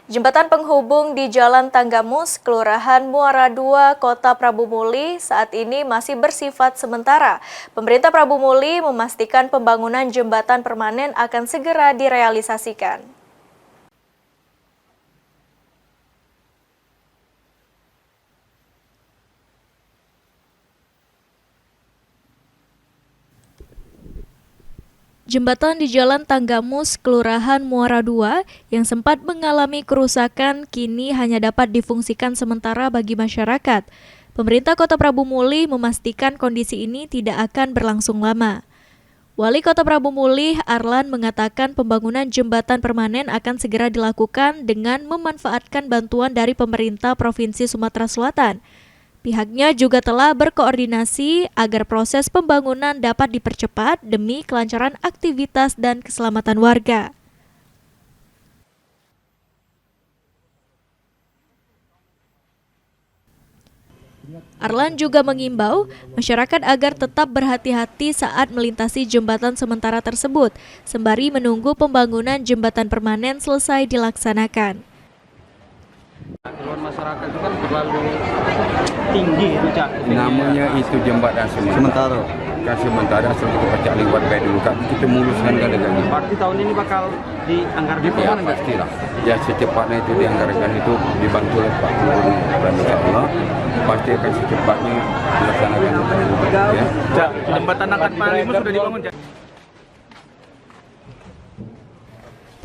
Jembatan penghubung di Jalan Tanggamus, Kelurahan Muara II, Kota Prabu Muli saat ini masih bersifat sementara. Pemerintah Prabu Muli memastikan pembangunan jembatan permanen akan segera direalisasikan. Jembatan di Jalan Tanggamus, Kelurahan Muara II yang sempat mengalami kerusakan kini hanya dapat difungsikan sementara bagi masyarakat. Pemerintah Kota Prabu Muli memastikan kondisi ini tidak akan berlangsung lama. Wali Kota Prabu Muli, Arlan, mengatakan pembangunan jembatan permanen akan segera dilakukan dengan memanfaatkan bantuan dari pemerintah Provinsi Sumatera Selatan. Pihaknya juga telah berkoordinasi agar proses pembangunan dapat dipercepat demi kelancaran aktivitas dan keselamatan warga. Arlan juga mengimbau masyarakat agar tetap berhati-hati saat melintasi jembatan sementara tersebut, sembari menunggu pembangunan jembatan permanen selesai dilaksanakan. Keluhan masyarakat itu kan terlalu tinggi itu, Cak. Namanya itu jembatan sementara. Kan sementara asal kita pecah lewat baik dulu kan kita muluskan kan dengan ini. Berarti tahun ini bakal dianggarkan Ya pastilah. Ya secepatnya itu dianggarkan itu dibantu oleh Pak Gubernur dan Allah pasti akan secepatnya dilaksanakan. Ya. Cak, jembatan Akan Palimu sudah dibangun, Cak.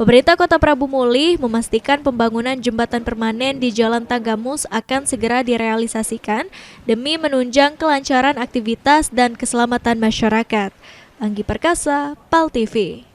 Pemerintah Kota Prabu Muli memastikan pembangunan jembatan permanen di Jalan Tanggamus akan segera direalisasikan demi menunjang kelancaran aktivitas dan keselamatan masyarakat. Anggi Perkasa, PAL TV.